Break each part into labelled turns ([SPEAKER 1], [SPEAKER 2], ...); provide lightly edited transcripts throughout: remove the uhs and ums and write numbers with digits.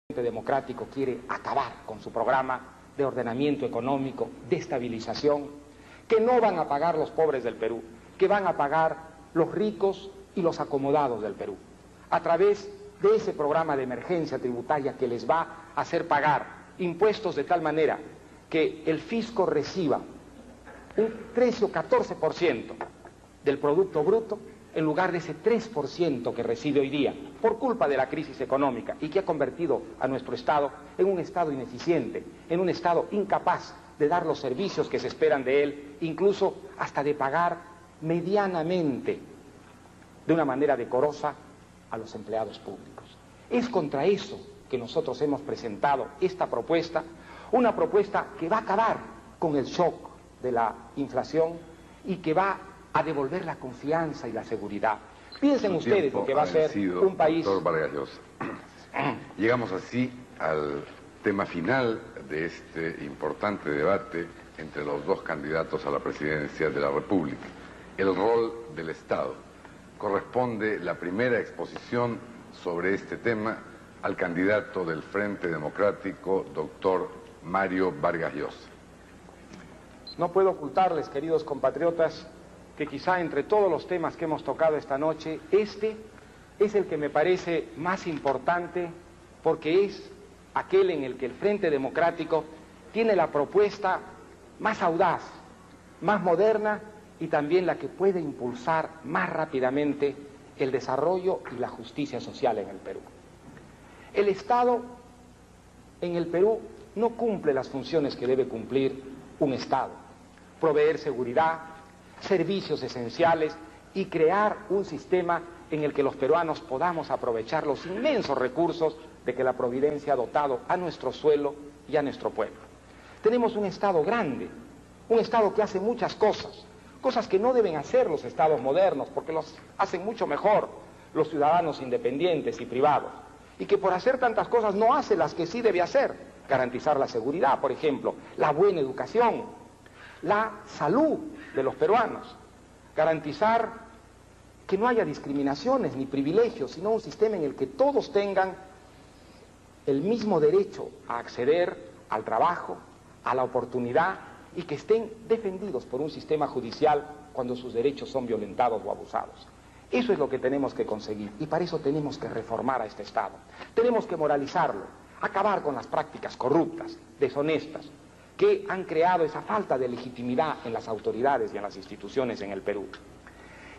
[SPEAKER 1] Frente Democrático quiere acabar con su programa de ordenamiento económico, de estabilización, que no van a pagar los pobres del Perú, que van a pagar los ricos y los acomodados del Perú, a través de ese programa de emergencia tributaria que les va a hacer pagar impuestos de tal manera que el fisco reciba un 13 o 14% del Producto Bruto, en lugar de ese 3% que recibe hoy día, por culpa de la crisis económica y que ha convertido a nuestro Estado en un Estado ineficiente, en un Estado incapaz de dar los servicios que se esperan de él, incluso hasta de pagar medianamente, de una manera decorosa, a los empleados públicos. Es contra eso que nosotros hemos presentado esta propuesta, una propuesta que va a acabar con el shock de la inflación y que va a devolver la confianza y la seguridad. Piensen ustedes lo que va a ser un país...
[SPEAKER 2] Doctor Vargas Llosa. Llegamos así al tema final de este importante debate entre los dos candidatos a la presidencia de la República. El rol del Estado. Corresponde la primera exposición sobre este tema al candidato del Frente Democrático, doctor Mario Vargas Llosa.
[SPEAKER 1] No puedo ocultarles, queridos compatriotas, que quizá entre todos los temas que hemos tocado esta noche, este es el que me parece más importante porque es aquel en el que el Frente Democrático tiene la propuesta más audaz, más moderna y también la que puede impulsar más rápidamente el desarrollo y la justicia social en el Perú. El Estado en el Perú no cumple las funciones que debe cumplir un Estado: proveer seguridad, servicios esenciales y crear un sistema en el que los peruanos podamos aprovechar los inmensos recursos de que la providencia ha dotado a nuestro suelo y a nuestro pueblo. Tenemos un Estado grande, un Estado que hace muchas cosas, cosas que no deben hacer los Estados modernos porque los hacen mucho mejor los ciudadanos independientes y privados, y que por hacer tantas cosas no hace las que sí debe hacer: garantizar la seguridad, por ejemplo, la buena educación, la salud de los peruanos, garantizar que no haya discriminaciones ni privilegios, sino un sistema en el que todos tengan el mismo derecho a acceder al trabajo, a la oportunidad, y que estén defendidos por un sistema judicial cuando sus derechos son violentados o abusados. Eso es lo que tenemos que conseguir, y para eso tenemos que reformar a este Estado. Tenemos que moralizarlo, acabar con las prácticas corruptas, deshonestas, que han creado esa falta de legitimidad en las autoridades y en las instituciones en el Perú.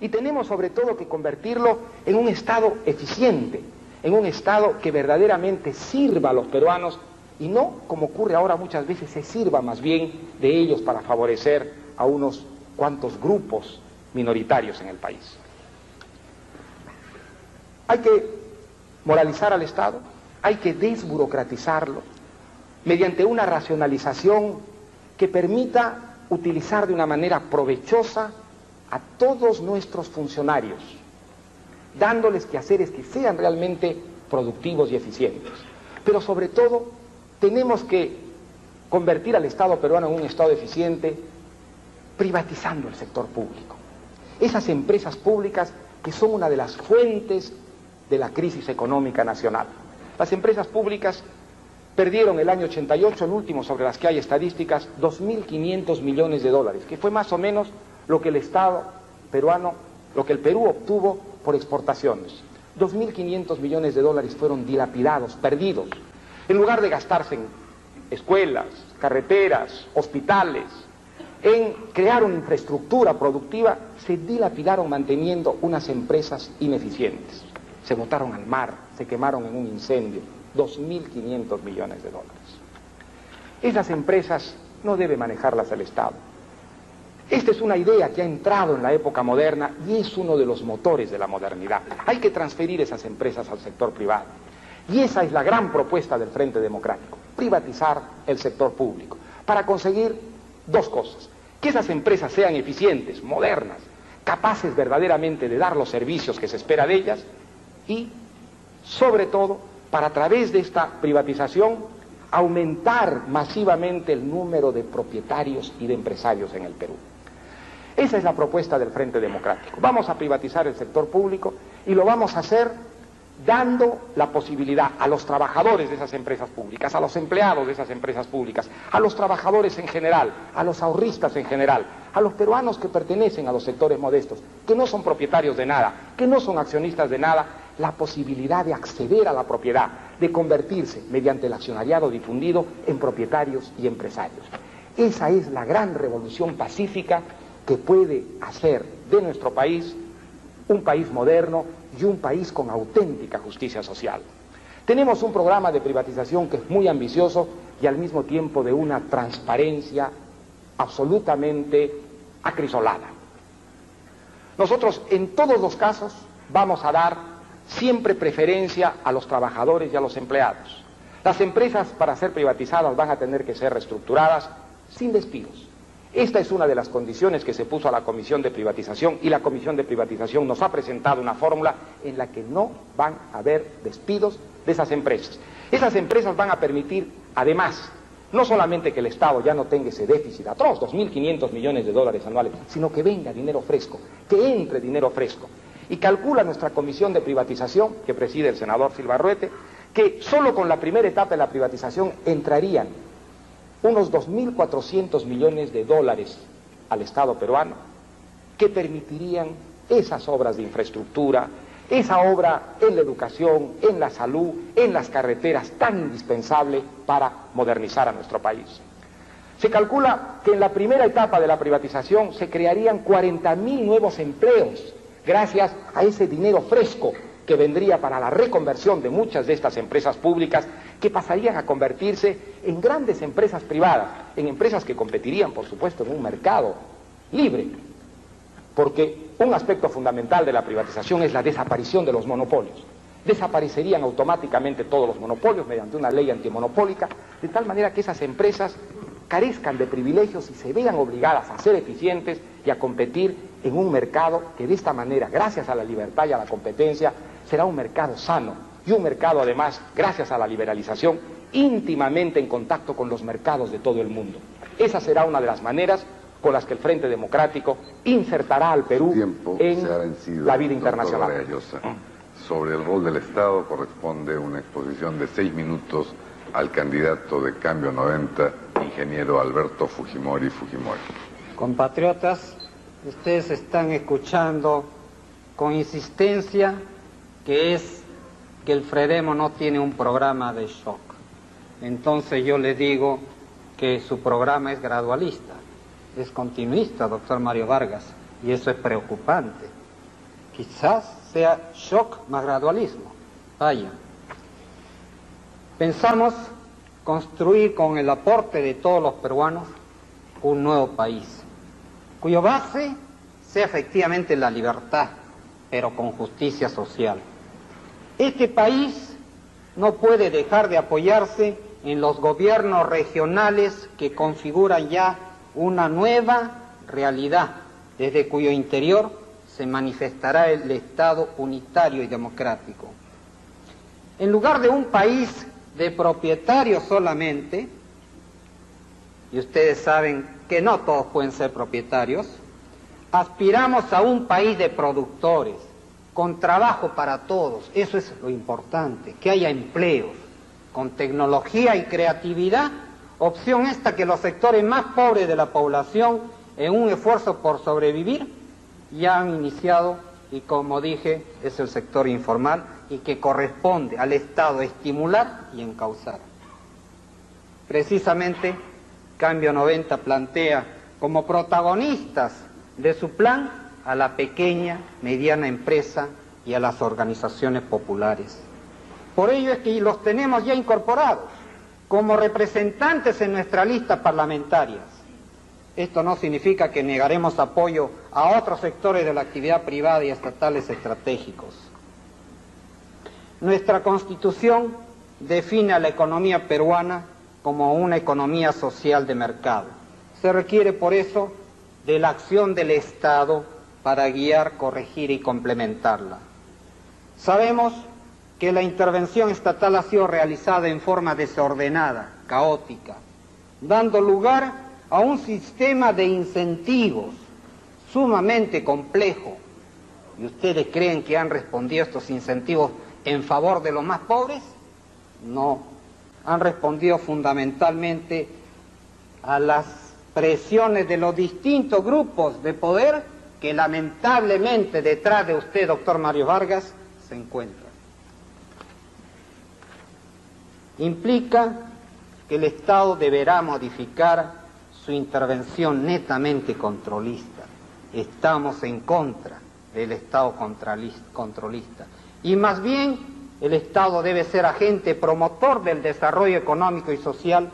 [SPEAKER 1] Y tenemos sobre todo que convertirlo en un Estado eficiente, en un Estado que verdaderamente sirva a los peruanos y no, como ocurre ahora muchas veces, se sirva más bien de ellos para favorecer a unos cuantos grupos minoritarios en el país. Hay que moralizar al Estado, hay que desburocratizarlo, mediante una racionalización que permita utilizar de una manera provechosa a todos nuestros funcionarios, dándoles quehaceres que sean realmente productivos y eficientes. Pero sobre todo, tenemos que convertir al Estado peruano en un Estado eficiente privatizando el sector público. Esas empresas públicas que son una de las fuentes de la crisis económica nacional. Las empresas públicas perdieron el año 88, el último sobre las que hay estadísticas, 2.500 millones de dólares, que fue más o menos lo que el Estado peruano, lo que el Perú obtuvo por exportaciones. 2.500 millones de dólares fueron dilapidados, perdidos. En lugar de gastarse en escuelas, carreteras, hospitales, en crear una infraestructura productiva, se dilapidaron manteniendo unas empresas ineficientes. Se botaron al mar, se quemaron en un incendio. 2.500 millones de dólares. Esas empresas no debe manejarlas el Estado. Esta es una idea que ha entrado en la época moderna y es uno de los motores de la modernidad. Hay que transferir esas empresas al sector privado. Y esa es la gran propuesta del Frente Democrático: privatizar el sector público, para conseguir dos cosas: que esas empresas sean eficientes, modernas, capaces verdaderamente de dar los servicios que se espera de ellas, y, sobre todo, para a través de esta privatización aumentar masivamente el número de propietarios y de empresarios en el Perú. Esa es la propuesta del Frente Democrático. Vamos a privatizar el sector público y lo vamos a hacer dando la posibilidad a los trabajadores de esas empresas públicas, a los empleados de esas empresas públicas, a los trabajadores en general, a los ahorristas en general, a los peruanos que pertenecen a los sectores modestos, que no son propietarios de nada, que no son accionistas de nada, la posibilidad de acceder a la propiedad, de convertirse, mediante el accionariado difundido, en propietarios y empresarios. Esa es la gran revolución pacífica que puede hacer de nuestro país un país moderno y un país con auténtica justicia social. Tenemos un programa de privatización que es muy ambicioso y al mismo tiempo de una transparencia absolutamente acrisolada. Nosotros en todos los casos vamos a dar siempre preferencia a los trabajadores y a los empleados. Las empresas para ser privatizadas van a tener que ser reestructuradas sin despidos. Esta es una de las condiciones que se puso a la Comisión de Privatización y la Comisión de Privatización nos ha presentado una fórmula en la que no van a haber despidos de esas empresas. Esas empresas van a permitir, además, no solamente que el Estado ya no tenga ese déficit atroz, 2.500 millones de dólares anuales, sino que venga dinero fresco, que entre dinero fresco. Y calcula nuestra Comisión de Privatización, que preside el senador Silva Arruete, que solo con la primera etapa de la privatización entrarían unos 2.400 millones de dólares al Estado peruano que permitirían esas obras de infraestructura, esa obra en la educación, en la salud, en las carreteras tan indispensable para modernizar a nuestro país. Se calcula que en la primera etapa de la privatización se crearían 40.000 nuevos empleos gracias a ese dinero fresco que vendría para la reconversión de muchas de estas empresas públicas que pasarían a convertirse en grandes empresas privadas, en empresas que competirían, por supuesto, en un mercado libre, porque un aspecto fundamental de la privatización es la desaparición de los monopolios. Desaparecerían automáticamente todos los monopolios mediante una ley antimonopólica, de tal manera que esas empresas carezcan de privilegios y se vean obligadas a ser eficientes y a competir en un mercado que de esta manera, gracias a la libertad y a la competencia, será un mercado sano y un mercado además, gracias a la liberalización, íntimamente en contacto con los mercados de todo el mundo. Esa será una de las maneras con las que el Frente Democrático insertará al Perú en la vida internacional.
[SPEAKER 2] Sobre el rol del Estado corresponde una exposición de 6 minutos al candidato de Cambio 90, ingeniero Alberto Fujimori Fujimori.
[SPEAKER 3] Compatriotas, ustedes están escuchando con insistencia que el Fredemo no tiene un programa de shock. Entonces yo les digo que su programa es gradualista, es continuista, doctor Mario Vargas, y eso es preocupante. Quizás sea shock más gradualismo. Vaya. Pensamos construir con el aporte de todos los peruanos un nuevo país, cuya base sea efectivamente la libertad, pero con justicia social. Este país no puede dejar de apoyarse en los gobiernos regionales que configuran ya una nueva realidad, desde cuyo interior se manifestará el Estado unitario y democrático. En lugar de un país de propietarios solamente, y ustedes saben que no todos pueden ser propietarios, aspiramos a un país de productores, con trabajo para todos. Eso es lo importante, que haya empleos, con tecnología y creatividad, opción esta que los sectores más pobres de la población, en un esfuerzo por sobrevivir, ya han iniciado, y como dije, es el sector informal, y que corresponde al Estado estimular y encauzar. Precisamente, Cambio 90 plantea como protagonistas de su plan a la pequeña, mediana empresa y a las organizaciones populares. Por ello es que los tenemos ya incorporados como representantes en nuestra lista parlamentaria. Esto no significa que negaremos apoyo a otros sectores de la actividad privada y estatales estratégicos. Nuestra Constitución define a la economía peruana como una economía social de mercado. Se requiere por eso de la acción del Estado para guiar, corregir y complementarla. Sabemos que la intervención estatal ha sido realizada en forma desordenada, caótica, dando lugar a un sistema de incentivos sumamente complejo. ¿Y ustedes creen que han respondido a estos incentivos en favor de los más pobres? No, han respondido fundamentalmente a las presiones de los distintos grupos de poder que lamentablemente detrás de usted, doctor Mario Vargas, se encuentran. Implica que el Estado deberá modificar su intervención netamente controlista. Estamos en contra del Estado controlista. Y más bien, el Estado debe ser agente promotor del desarrollo económico y social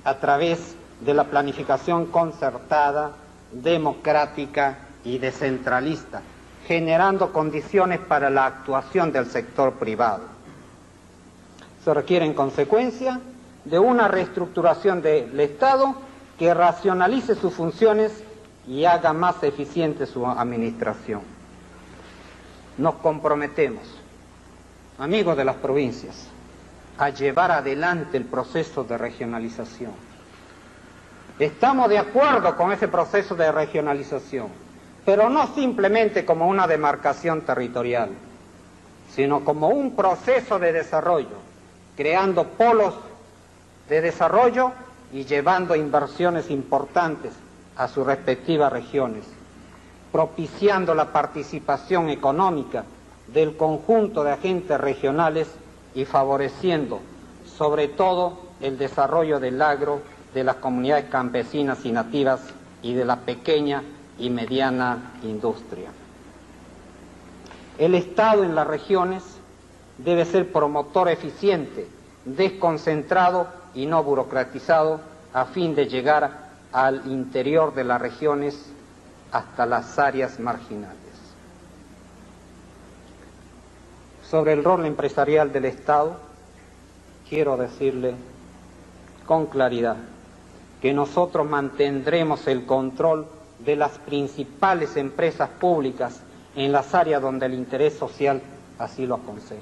[SPEAKER 3] a través de la planificación concertada, democrática y descentralista, generando condiciones para la actuación del sector privado. Se requiere, en consecuencia, de una reestructuración del Estado que racionalice sus funciones y haga más eficiente su administración. Nos comprometemos, amigos de las provincias, a llevar adelante el proceso de regionalización. Estamos de acuerdo con ese proceso de regionalización, pero no simplemente como una demarcación territorial, sino como un proceso de desarrollo, creando polos de desarrollo y llevando inversiones importantes a sus respectivas regiones, propiciando la participación económica del conjunto de agentes regionales y favoreciendo, sobre todo, el desarrollo del agro, de las comunidades campesinas y nativas y de la pequeña y mediana industria. El Estado en las regiones debe ser promotor eficiente, desconcentrado y no burocratizado a fin de llegar al interior de las regiones hasta las áreas marginales. Sobre el rol empresarial del Estado, quiero decirle con claridad que nosotros mantendremos el control de las principales empresas públicas en las áreas donde el interés social así lo aconseje.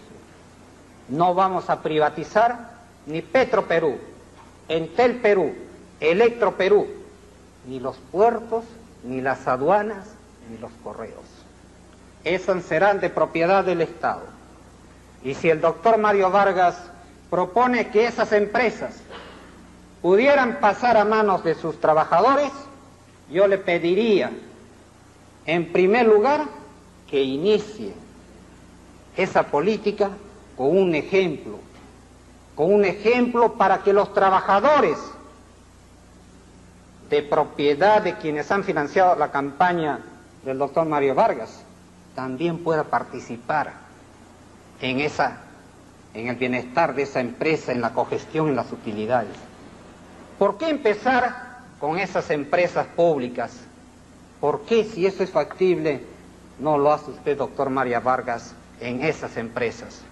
[SPEAKER 3] No vamos a privatizar ni Petroperú, Entel Perú, Electro Perú, ni los puertos, ni las aduanas, ni los correos. Esas serán de propiedad del Estado. Y si el doctor Mario Vargas propone que esas empresas pudieran pasar a manos de sus trabajadores, yo le pediría, en primer lugar, que inicie esa política con un ejemplo para que los trabajadores de propiedad de quienes han financiado la campaña del doctor Mario Vargas también puedan participar en el bienestar de esa empresa, en la cogestión, en las utilidades. ¿Por qué empezar con esas empresas públicas? ¿Por qué, si eso es factible, no lo hace usted, doctor Mario Vargas, en esas empresas?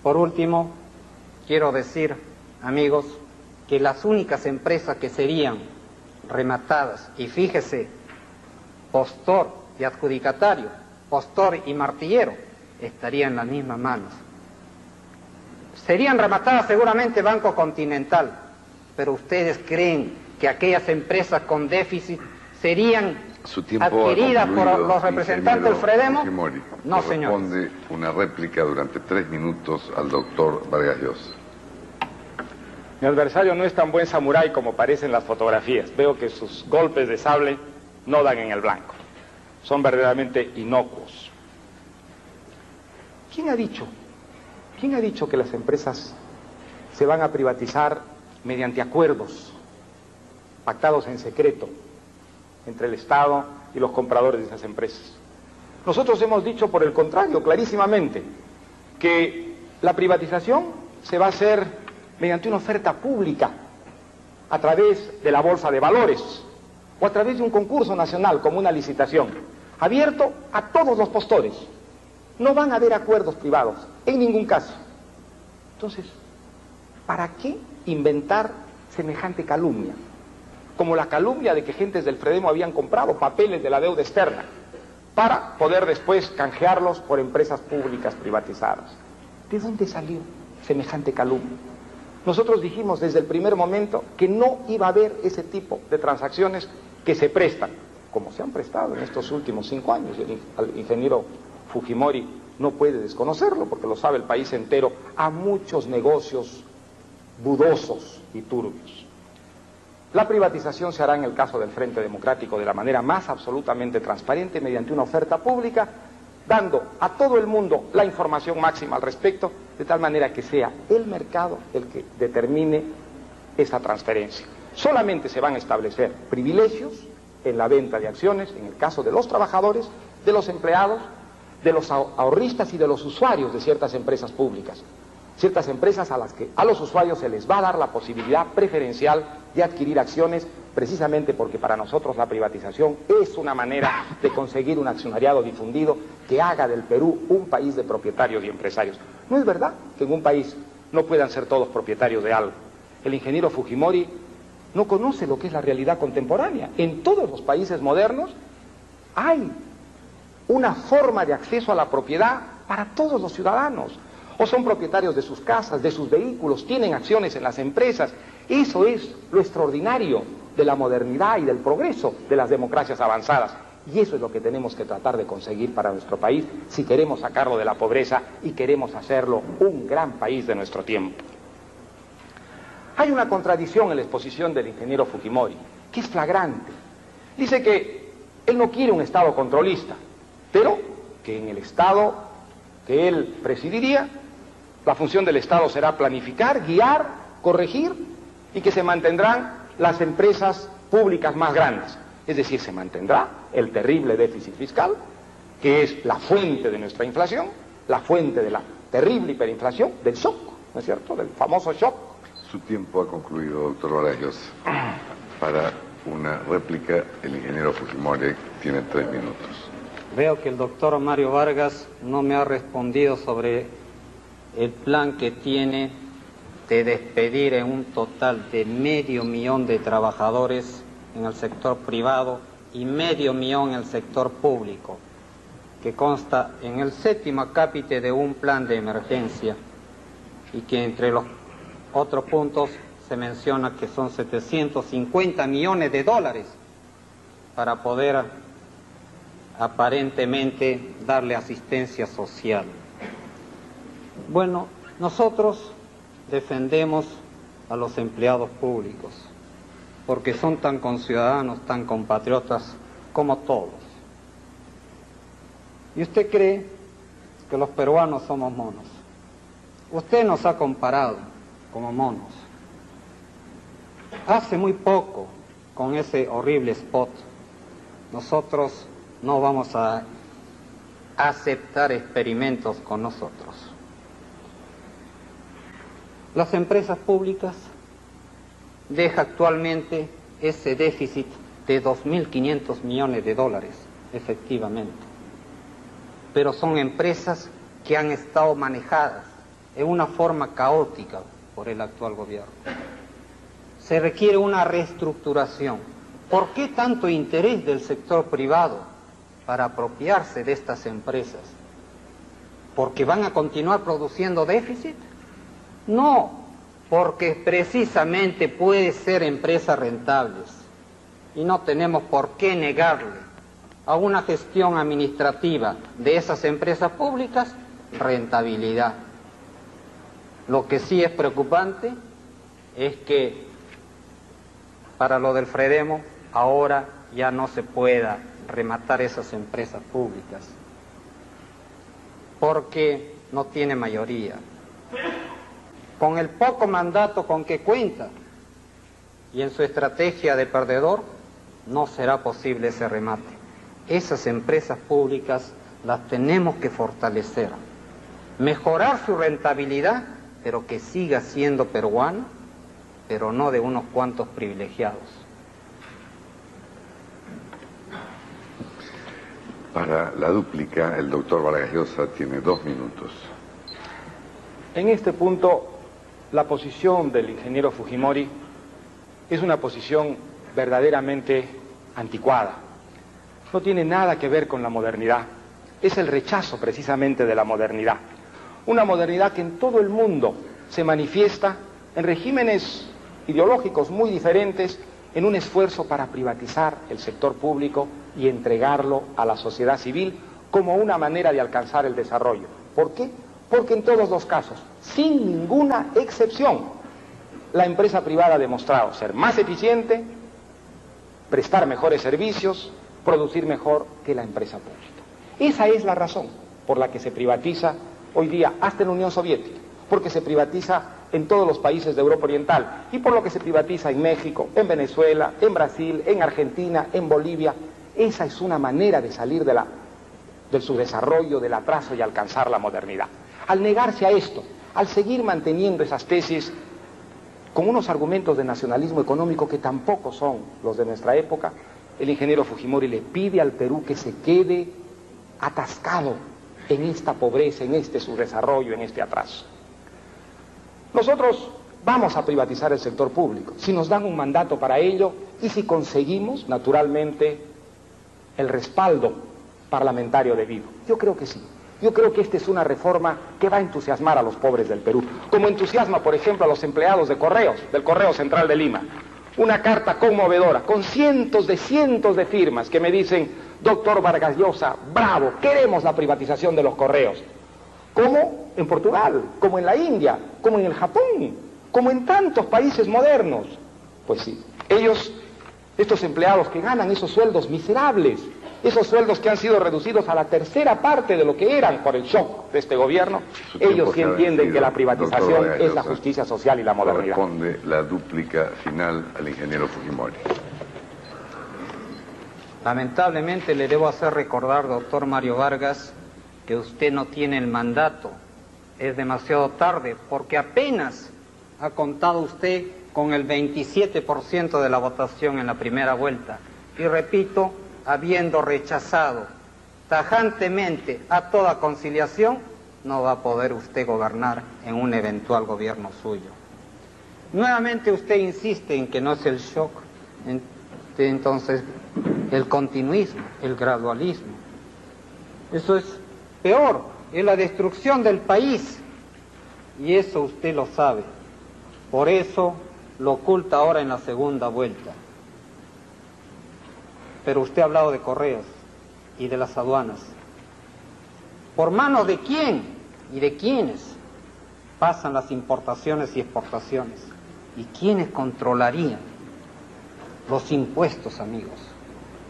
[SPEAKER 3] Por último, quiero decir, amigos, que las únicas empresas que serían rematadas, y fíjese, postor y adjudicatario, postor y martillero, estarían en las mismas manos. Serían rematadas seguramente Banco Continental, pero ustedes creen que aquellas empresas con déficit serían adquiridas por los representantes del Fredemo.
[SPEAKER 2] Fujimori,
[SPEAKER 3] no, señor.
[SPEAKER 2] Responde una réplica durante 3 minutos al doctor Vargas Llosa.
[SPEAKER 1] Mi adversario no es tan buen samurái como parece en las fotografías. Veo que sus golpes de sable no dan en el blanco. Son verdaderamente inocuos. ¿Quién ha dicho que las empresas se van a privatizar mediante acuerdos pactados en secreto entre el Estado y los compradores de esas empresas? Nosotros hemos dicho, por el contrario, clarísimamente, que la privatización se va a hacer mediante una oferta pública, a través de la Bolsa de Valores, o a través de un concurso nacional como una licitación, abierto a todos los postores. No van a haber acuerdos privados, en ningún caso. Entonces, ¿para qué inventar semejante calumnia? Como la calumnia de que gentes del Fredemo habían comprado papeles de la deuda externa para poder después canjearlos por empresas públicas privatizadas. ¿De dónde salió semejante calumnia? Nosotros dijimos desde el primer momento que no iba a haber ese tipo de transacciones que se prestan, como se han prestado en estos últimos 5 años. El ingeniero Fujimori no puede desconocerlo, porque lo sabe el país entero, a muchos negocios dudosos y turbios. La privatización se hará en el caso del Frente Democrático de la manera más absolutamente transparente, mediante una oferta pública, dando a todo el mundo la información máxima al respecto, de tal manera que sea el mercado el que determine esa transferencia. Solamente se van a establecer privilegios en la venta de acciones, en el caso de los trabajadores, de los empleados, de los ahorristas y de los usuarios de ciertas empresas públicas. Ciertas empresas a las que a los usuarios se les va a dar la posibilidad preferencial de adquirir acciones, precisamente porque para nosotros la privatización es una manera de conseguir un accionariado difundido que haga del Perú un país de propietarios y empresarios. No es verdad que en un país no puedan ser todos propietarios de algo. El ingeniero Fujimori no conoce lo que es la realidad contemporánea. En todos los países modernos hay una forma de acceso a la propiedad para todos los ciudadanos. O son propietarios de sus casas, de sus vehículos, tienen acciones en las empresas. Eso es lo extraordinario de la modernidad y del progreso de las democracias avanzadas. Y eso es lo que tenemos que tratar de conseguir para nuestro país si queremos sacarlo de la pobreza y queremos hacerlo un gran país de nuestro tiempo. Hay una contradicción en la exposición del ingeniero Fujimori, que es flagrante. Dice que él no quiere un Estado controlista, pero que en el Estado que él presidiría, la función del Estado será planificar, guiar, corregir, y que se mantendrán las empresas públicas más grandes. Es decir, se mantendrá el terrible déficit fiscal, que es la fuente de nuestra inflación, la fuente de la terrible hiperinflación, del shock, ¿no es cierto?, del famoso shock.
[SPEAKER 2] Su tiempo ha concluido, doctor Vargas Llosa. Para una réplica, el ingeniero Fujimori tiene 3 minutos.
[SPEAKER 3] Veo que el doctor Mario Vargas no me ha respondido sobre el plan que tiene de despedir en un total de 500.000 de trabajadores en el sector privado y 500.000 en el sector público, que consta en el 7º acápite de un plan de emergencia y que entre los otros puntos se menciona que son 750 millones de dólares para poder aparentemente darle asistencia social. Bueno, nosotros defendemos a los empleados públicos porque son tan conciudadanos, tan compatriotas como todos. ¿Y usted cree que los peruanos somos monos? Usted nos ha comparado como monos. Hace muy poco, con ese horrible spot, nosotros no vamos a aceptar experimentos con nosotros. Las empresas públicas deja actualmente ese déficit de 2.500 millones de dólares, efectivamente. Pero son empresas que han estado manejadas en una forma caótica por el actual gobierno. Se requiere una reestructuración. ¿Por qué tanto interés del sector privado para apropiarse de estas empresas? ¿Porque van a continuar produciendo déficit? No, porque precisamente puede ser empresas rentables y no tenemos por qué negarle a una gestión administrativa de esas empresas públicas rentabilidad. Lo que sí es preocupante es que para lo del Fredemo ahora ya no se pueda rematar esas empresas públicas porque no tiene mayoría. Con el poco mandato con que cuenta y en su estrategia de perdedor no será posible ese remate. Esas empresas públicas las tenemos que fortalecer, mejorar su rentabilidad, pero que siga siendo peruana, pero no de unos cuantos privilegiados.
[SPEAKER 2] Para la dúplica, el doctor Vargas Llosa tiene 2 minutos.
[SPEAKER 1] En este punto, la posición del ingeniero Fujimori es una posición verdaderamente anticuada. No tiene nada que ver con la modernidad. Es el rechazo precisamente de la modernidad. Una modernidad que en todo el mundo se manifiesta en regímenes ideológicos muy diferentes, en un esfuerzo para privatizar el sector público y entregarlo a la sociedad civil como una manera de alcanzar el desarrollo. ¿Por qué? Porque en todos los casos, sin ninguna excepción, la empresa privada ha demostrado ser más eficiente, prestar mejores servicios, producir mejor que la empresa pública. Esa es la razón por la que se privatiza hoy día hasta en la Unión Soviética, porque se privatiza en todos los países de Europa Oriental y por lo que se privatiza en México, en Venezuela, en Brasil, en Argentina, en Bolivia. Esa es una manera de salir de su desarrollo, del atraso y alcanzar la modernidad. Al negarse a esto, al seguir manteniendo esas tesis con unos argumentos de nacionalismo económico que tampoco son los de nuestra época, el ingeniero Fujimori le pide al Perú que se quede atascado en esta pobreza, en este subdesarrollo, en este atraso. Nosotros vamos a privatizar el sector público, si nos dan un mandato para ello y si conseguimos, naturalmente, el respaldo parlamentario debido. Yo creo que sí. Yo creo que esta es una reforma que va a entusiasmar a los pobres del Perú, como entusiasma, por ejemplo, a los empleados de correos, del Correo Central de Lima. Una carta conmovedora, con cientos de firmas que me dicen: doctor Vargas Llosa, bravo, queremos la privatización de los correos. Como en Portugal, como en la India, como en el Japón, como en tantos países modernos. Pues sí, estos empleados que ganan esos sueldos miserables, esos sueldos que han sido reducidos a la tercera parte de lo que eran por el shock de este gobierno, ellos sí entienden que la privatización es la justicia social y la modernidad.
[SPEAKER 2] Corresponde la dúplica final al ingeniero Fujimori.
[SPEAKER 3] Lamentablemente le debo hacer recordar, doctor Mario Vargas, que usted no tiene el mandato. Es demasiado tarde, porque apenas ha contado usted con el 27% de la votación en la primera vuelta. Y repito, habiendo rechazado tajantemente a toda conciliación, no va a poder usted gobernar en un eventual gobierno suyo. Nuevamente usted insiste en que no es el shock, entonces el continuismo, el gradualismo. Eso es peor, es la destrucción del país, y eso usted lo sabe. Por eso lo oculta ahora en la segunda vuelta. Pero usted ha hablado de correos y de las aduanas. ¿Por manos de quién y de quiénes pasan las importaciones y exportaciones? ¿Y quiénes controlarían los impuestos, amigos?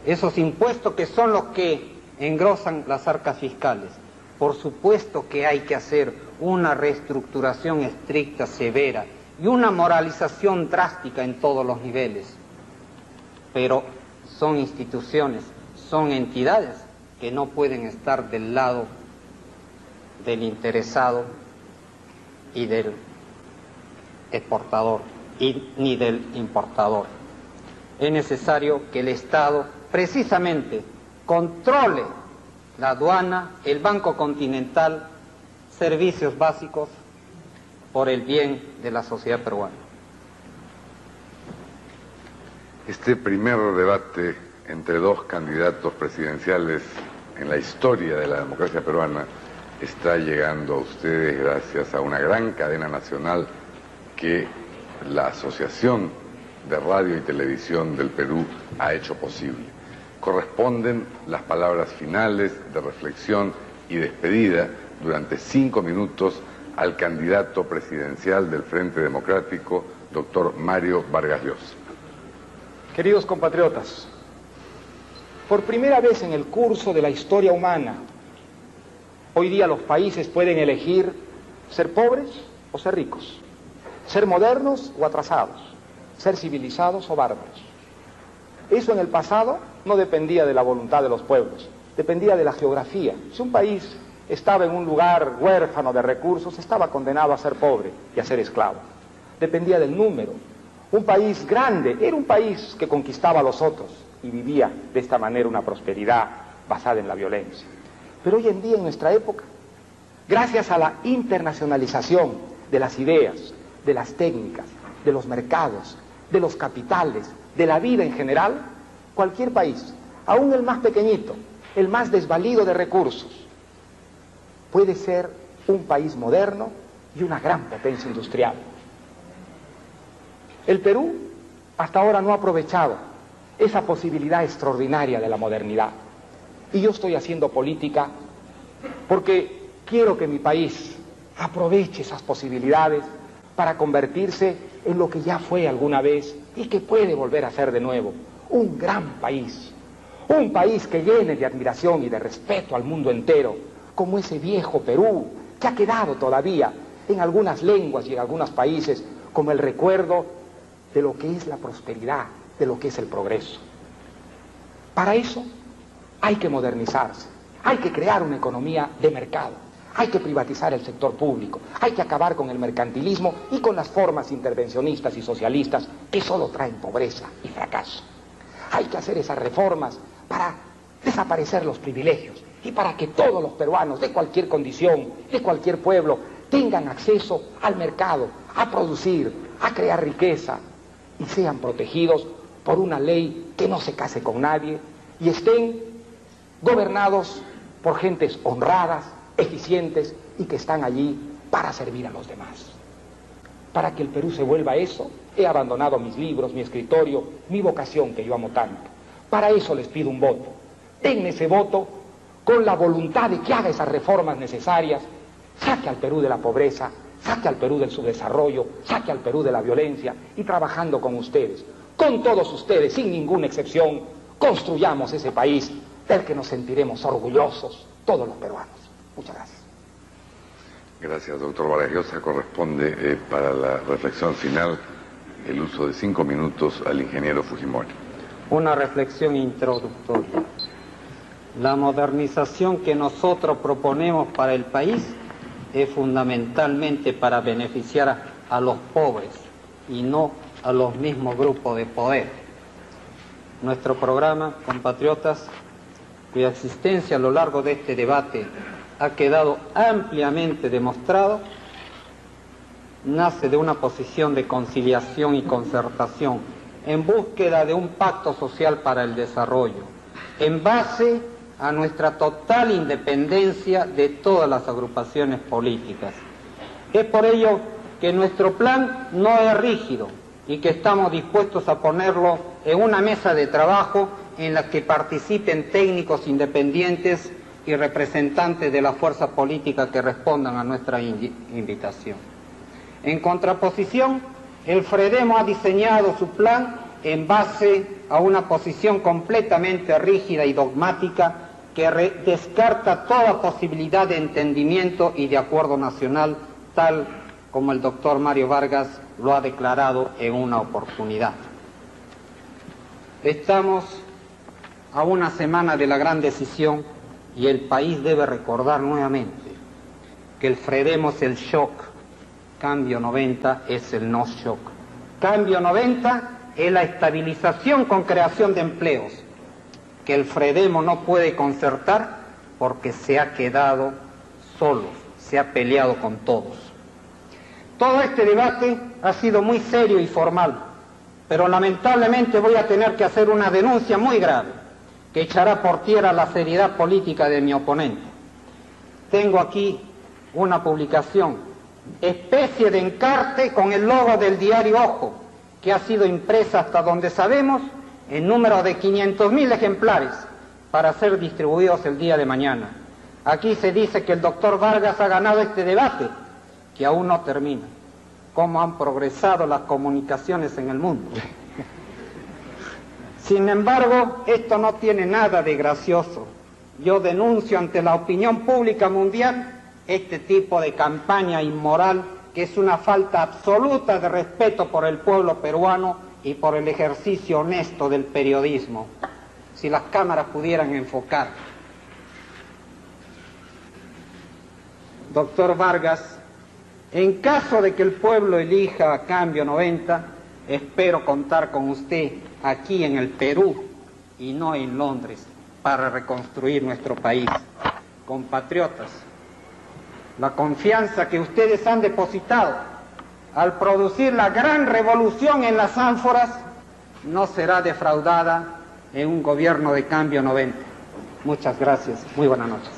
[SPEAKER 3] Esos impuestos que son los que engrosan las arcas fiscales. Por supuesto que hay que hacer una reestructuración estricta, severa, y una moralización drástica en todos los niveles. Pero son instituciones, son entidades que no pueden estar del lado del interesado y del exportador, ni del importador. Es necesario que el Estado precisamente controle la aduana, el Banco Continental, servicios básicos, por el bien de la sociedad peruana.
[SPEAKER 2] Este primer debate entre dos candidatos presidenciales en la historia de la democracia peruana está llegando a ustedes gracias a una gran cadena nacional que la Asociación de Radio y Televisión del Perú ha hecho posible. Corresponden las palabras finales de reflexión y despedida durante 5 minutos al candidato presidencial del Frente Democrático, doctor Mario Vargas Llosa.
[SPEAKER 1] Queridos compatriotas, por primera vez en el curso de la historia humana, hoy día los países pueden elegir ser pobres o ser ricos, ser modernos o atrasados, ser civilizados o bárbaros. Eso en el pasado no dependía de la voluntad de los pueblos, dependía de la geografía. Si un país estaba en un lugar huérfano de recursos, estaba condenado a ser pobre y a ser esclavo. Dependía del número. Un país grande era un país que conquistaba a los otros y vivía de esta manera una prosperidad basada en la violencia. Pero hoy en día, en nuestra época, gracias a la internacionalización de las ideas, de las técnicas, de los mercados, de los capitales, de la vida en general, cualquier país, aún el más pequeñito, el más desvalido de recursos, puede ser un país moderno y una gran potencia industrial. El Perú hasta ahora no ha aprovechado esa posibilidad extraordinaria de la modernidad. Y yo estoy haciendo política porque quiero que mi país aproveche esas posibilidades para convertirse en lo que ya fue alguna vez y que puede volver a ser de nuevo, un gran país. Un país que llene de admiración y de respeto al mundo entero, como ese viejo Perú, que ha quedado todavía en algunas lenguas y en algunos países como el recuerdo de lo que es la prosperidad, de lo que es el progreso. Para eso hay que modernizarse, hay que crear una economía de mercado, hay que privatizar el sector público, hay que acabar con el mercantilismo y con las formas intervencionistas y socialistas que solo traen pobreza y fracaso. Hay que hacer esas reformas para desaparecer los privilegios y para que todos los peruanos de cualquier condición, de cualquier pueblo, tengan acceso al mercado, a producir, a crear riqueza y sean protegidos por una ley que no se case con nadie y estén gobernados por gentes honradas, eficientes y que están allí para servir a los demás. Para que el Perú se vuelva eso, he abandonado mis libros, mi escritorio, mi vocación que yo amo tanto. Para eso les pido un voto. Denme ese voto con la voluntad de que haga esas reformas necesarias, saque al Perú de la pobreza, saque al Perú del subdesarrollo, saque al Perú de la violencia y trabajando con ustedes, con todos ustedes, sin ninguna excepción, construyamos ese país del que nos sentiremos orgullosos todos los peruanos. Muchas gracias.
[SPEAKER 2] Gracias, doctor Vargas Llosa. Corresponde para la reflexión final el uso de 5 minutos al ingeniero Fujimori.
[SPEAKER 3] Una reflexión introductoria. La modernización que nosotros proponemos para el país es fundamentalmente para beneficiar a los pobres y no a los mismos grupos de poder. Nuestro programa, compatriotas, cuya existencia a lo largo de este debate ha quedado ampliamente demostrado, nace de una posición de conciliación y concertación en búsqueda de un pacto social para el desarrollo, en base a nuestra total independencia de todas las agrupaciones políticas. Es por ello que nuestro plan no es rígido y que estamos dispuestos a ponerlo en una mesa de trabajo en la que participen técnicos independientes y representantes de la fuerza política que respondan a nuestra invitación. En contraposición, el Fredemo ha diseñado su plan en base a una posición completamente rígida y dogmática que descarta toda posibilidad de entendimiento y de acuerdo nacional, tal como el doctor Mario Vargas lo ha declarado en una oportunidad. Estamos a una semana de la gran decisión y el país debe recordar nuevamente que el Fredemo es el shock, Cambio 90 es el no shock. Cambio 90 es la estabilización con creación de empleos, que el Fredemo no puede concertar porque se ha quedado solo, se ha peleado con todos. Todo este debate ha sido muy serio y formal, pero lamentablemente voy a tener que hacer una denuncia muy grave, que echará por tierra la seriedad política de mi oponente. Tengo aquí una publicación, especie de encarte con el logo del diario Ojo, que ha sido impresa hasta donde sabemos en número de 500.000 ejemplares para ser distribuidos el día de mañana. Aquí se dice que el doctor Vargas ha ganado este debate, que aún no termina. ¿Cómo han progresado las comunicaciones en el mundo? Sin embargo, esto no tiene nada de gracioso. Yo denuncio ante la opinión pública mundial este tipo de campaña inmoral, que es una falta absoluta de respeto por el pueblo peruano y por el ejercicio honesto del periodismo. Si las cámaras pudieran enfocar. Doctor Vargas, en caso de que el pueblo elija a Cambio 90, espero contar con usted aquí en el Perú y no en Londres para reconstruir nuestro país. Compatriotas, la confianza que ustedes han depositado al producir la gran revolución en las ánforas no será defraudada en un gobierno de Cambio 90. Muchas gracias. Muy buenas noches.